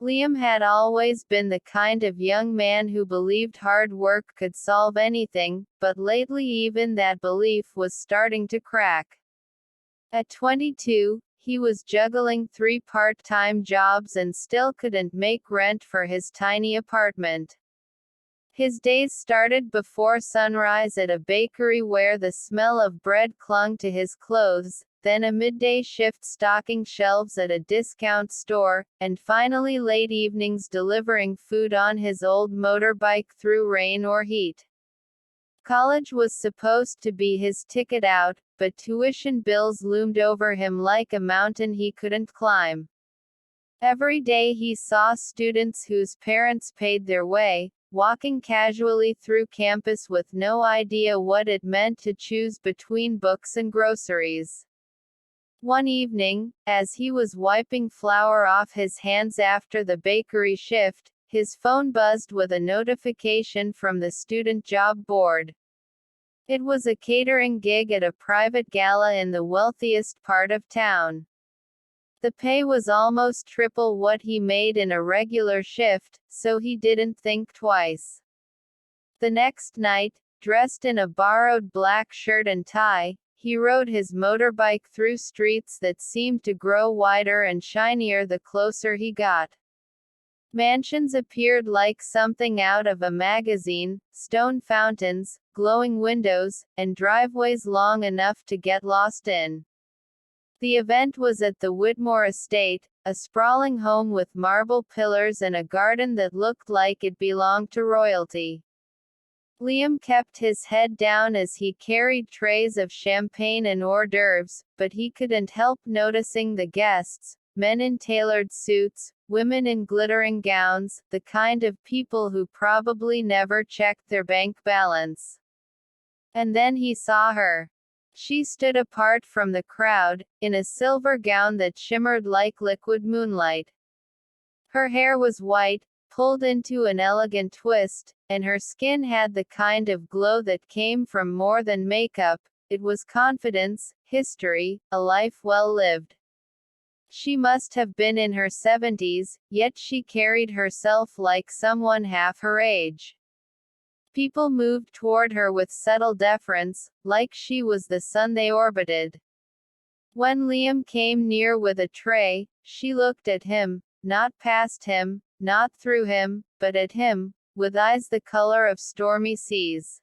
Liam had always been the kind of young man who believed hard work could solve anything, but lately even that belief was starting to crack. At 22, he was juggling 3 part-time jobs and still couldn't make rent for his tiny apartment. His days started before sunrise at a bakery where the smell of bread clung to his clothes, then a midday shift stocking shelves at a discount store, and finally late evenings delivering food on his old motorbike through rain or heat. College was supposed to be his ticket out, but tuition bills loomed over him like a mountain he couldn't climb. Every day he saw students whose parents paid their way, walking casually through campus with no idea what it meant to choose between books and groceries. One evening, as he was wiping flour off his hands after the bakery shift, his phone buzzed with a notification from the student job board. It was a catering gig at a private gala in the wealthiest part of town. The pay was almost triple what he made in a regular shift, so he didn't think twice. The next night, dressed in a borrowed black shirt and tie, he rode his motorbike through streets that seemed to grow wider and shinier the closer he got. Mansions appeared like something out of a magazine, stone fountains, glowing windows, and driveways long enough to get lost in. The event was at the Whitmore estate, a sprawling home with marble pillars and a garden that looked like it belonged to royalty. Liam kept his head down as he carried trays of champagne and hors d'oeuvres, but he couldn't help noticing the guests, men in tailored suits, women in glittering gowns, the kind of people who probably never checked their bank balance. And then he saw her. She stood apart from the crowd, in a silver gown that shimmered like liquid moonlight. Her hair was white, pulled into an elegant twist, and her skin had the kind of glow that came from more than makeup. It was confidence, history, a life well lived. She must have been in her 70s, yet she carried herself like someone half her age. People moved toward her with subtle deference, like she was the sun they orbited. When Liam came near with a tray, she looked at him, not past him, not through him, but at him, with eyes the color of stormy seas.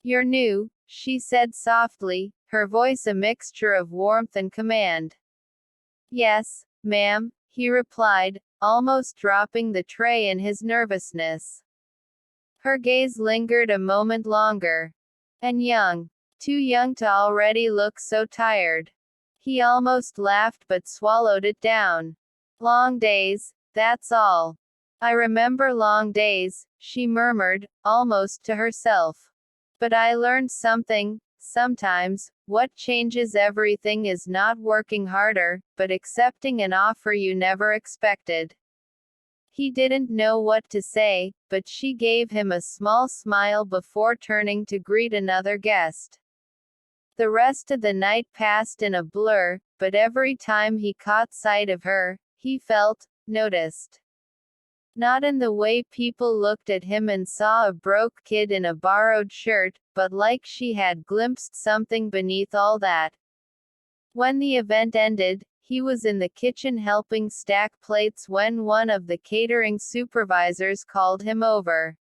"You're new," she said softly, her voice a mixture of warmth and command. "Yes, ma'am," he replied, almost dropping the tray in his nervousness. Her gaze lingered a moment longer. "And young. Too young to already look so tired." He almost laughed but swallowed it down. "Long days, that's all. I remember long days," she murmured, almost to herself. "But I learned something. Sometimes, what changes everything is not working harder, but accepting an offer you never expected." He didn't know what to say, but she gave him a small smile before turning to greet another guest. The rest of the night passed in a blur, but every time he caught sight of her, he felt, noticed. Not in the way people looked at him and saw a broke kid in a borrowed shirt, but like she had glimpsed something beneath all that. When the event ended, he was in the kitchen helping stack plates when one of the catering supervisors called him over.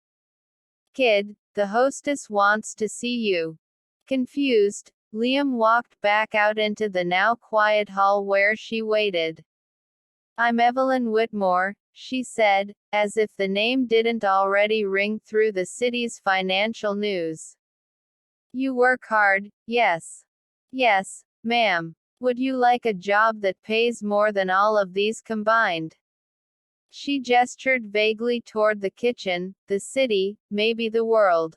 "Kid, the hostess wants to see you." Confused, Liam walked back out into the now quiet hall where she waited. "I'm Evelyn Whitmore," she said, as if the name didn't already ring through the city's financial news. "You work hard, yes." "Yes, ma'am. Would you like a job that pays more than all of these combined?" She gestured vaguely toward the kitchen, the city, maybe the world.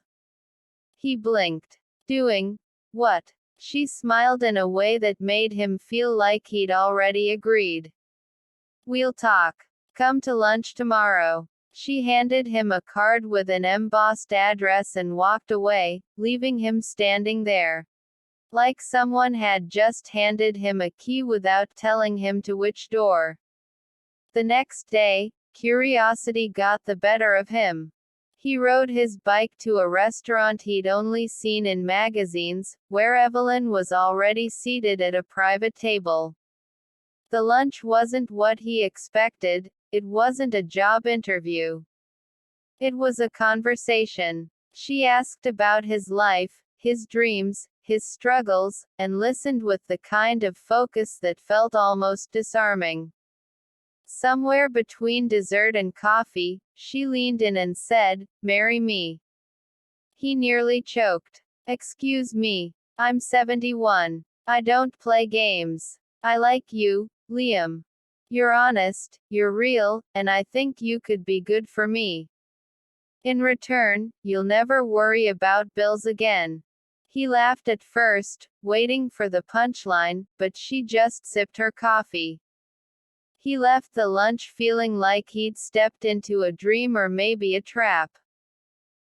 He blinked. "Doing what?" She smiled in a way that made him feel like he'd already agreed. "We'll talk. Come to lunch tomorrow." She handed him a card with an embossed address and walked away, leaving him standing there. Like someone had just handed him a key without telling him to which door. The next day, curiosity got the better of him. He rode his bike to a restaurant he'd only seen in magazines, where Evelyn was already seated at a private table. The lunch wasn't what he expected, it wasn't a job interview. It was a conversation. She asked about his life, his dreams, his struggles, and listened with the kind of focus that felt almost disarming. Somewhere between dessert and coffee, she leaned in and said, "Marry me." He nearly choked. "Excuse me. I'm 71. I don't play games. I like you, Liam. You're honest, you're real, and I think you could be good for me. In return, you'll never worry about bills again." He laughed at first, waiting for the punchline, but she just sipped her coffee. He left the lunch feeling like he'd stepped into a dream or maybe a trap.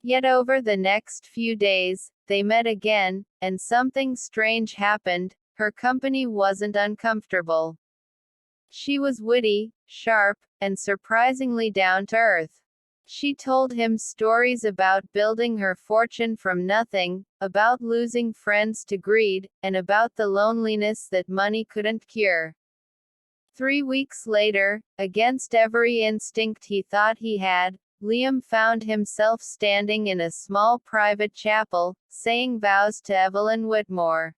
Yet over the next few days, they met again, and something strange happened. Her company wasn't uncomfortable. She was witty, sharp, and surprisingly down to earth. She told him stories about building her fortune from nothing, about losing friends to greed, and about the loneliness that money couldn't cure. 3 weeks later, against every instinct he thought he had, Liam found himself standing in a small private chapel, saying vows to Evelyn Whitmore.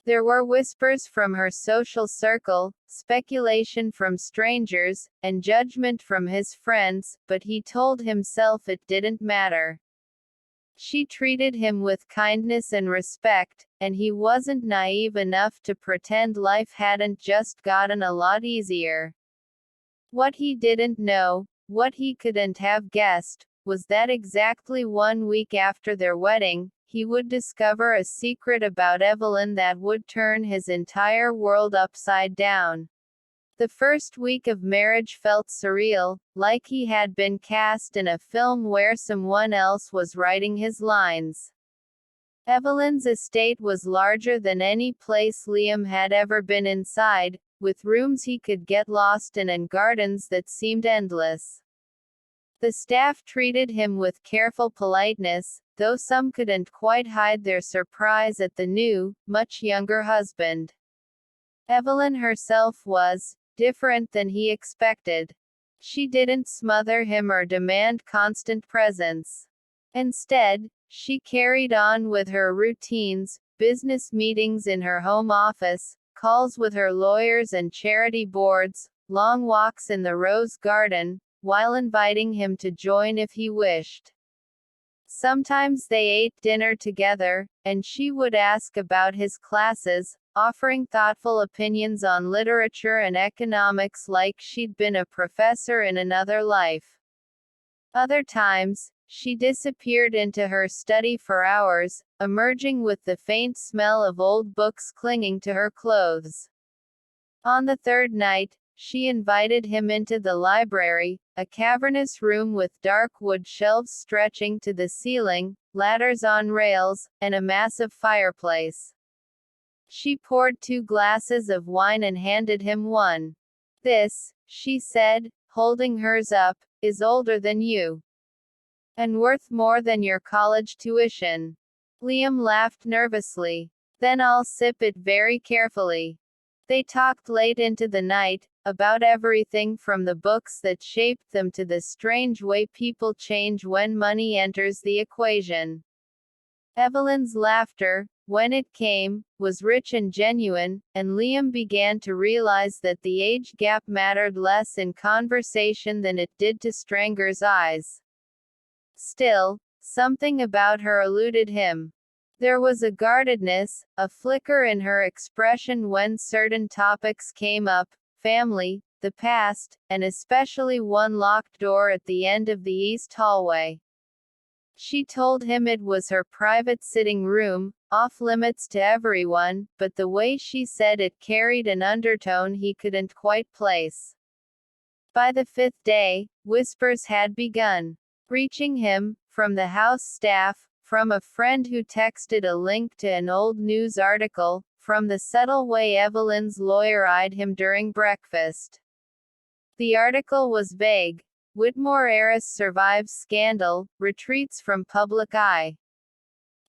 There were whispers from her social circle, speculation from strangers, and judgment from his friends, but he told himself it didn't matter. She treated him with kindness and respect, and he wasn't naive enough to pretend life hadn't just gotten a lot easier. What he didn't know, what he couldn't have guessed, was that exactly 1 week after their wedding, he would discover a secret about Evelyn that would turn his entire world upside down. The first week of marriage felt surreal, like he had been cast in a film where someone else was writing his lines. Evelyn's estate was larger than any place Liam had ever been inside, with rooms he could get lost in and gardens that seemed endless. The staff treated him with careful politeness, though some couldn't quite hide their surprise at the new, much younger husband. Evelyn herself was different than he expected. She didn't smother him or demand constant presence. Instead, she carried on with her routines, business meetings in her home office, calls with her lawyers and charity boards, long walks in the rose garden, while inviting him to join if he wished. Sometimes they ate dinner together, and she would ask about his classes, offering thoughtful opinions on literature and economics like she'd been a professor in another life. Other times, she disappeared into her study for hours, emerging with the faint smell of old books clinging to her clothes. On the third night, she invited him into the library, a cavernous room with dark wood shelves stretching to the ceiling, ladders on rails, and a massive fireplace. She poured 2 glasses of wine and handed him one. "This," she said, holding hers up, "is older than you. And worth more than your college tuition." Liam laughed nervously. "Then I'll sip it very carefully." They talked late into the night, about everything from the books that shaped them to the strange way people change when money enters the equation. Evelyn's laughter, when it came, was rich and genuine, and Liam began to realize that the age gap mattered less in conversation than it did to strangers' eyes. Still, something about her eluded him. There was a guardedness, a flicker in her expression when certain topics came up: family, the past, and especially one locked door at the end of the east hallway. She told him it was her private sitting room, off limits to everyone, but the way she said it carried an undertone he couldn't quite place. By the 5th day, whispers had begun. Reaching him, from the house staff, from a friend who texted a link to an old news article, from the subtle way Evelyn's lawyer eyed him during breakfast. The article was vague. Whitmore heiress survives scandal, retreats from public eye.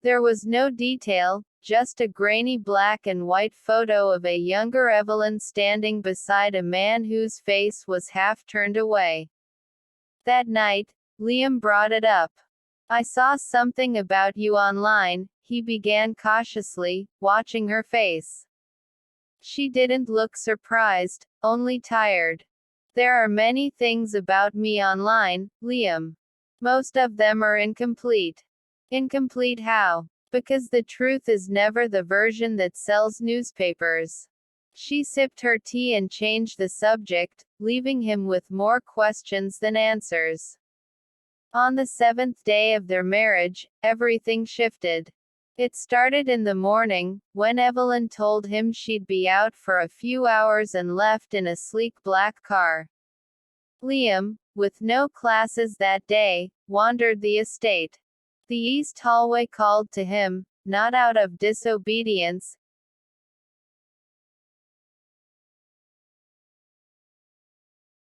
There was no detail, just a grainy black and white photo of a younger Evelyn standing beside a man whose face was half turned away. That night, Liam brought it up. "I saw something about you online," he began cautiously, watching her face. She didn't look surprised, only tired. "There are many things about me online, Liam. Most of them are incomplete." "Incomplete how?" "Because the truth is never the version that sells newspapers." She sipped her tea and changed the subject, leaving him with more questions than answers. On the 7th day of their marriage, everything shifted. It started in the morning, when Evelyn told him she'd be out for a few hours and left in a sleek black car. Liam, with no classes that day, wandered the estate. The east hallway called to him, not out of disobedience,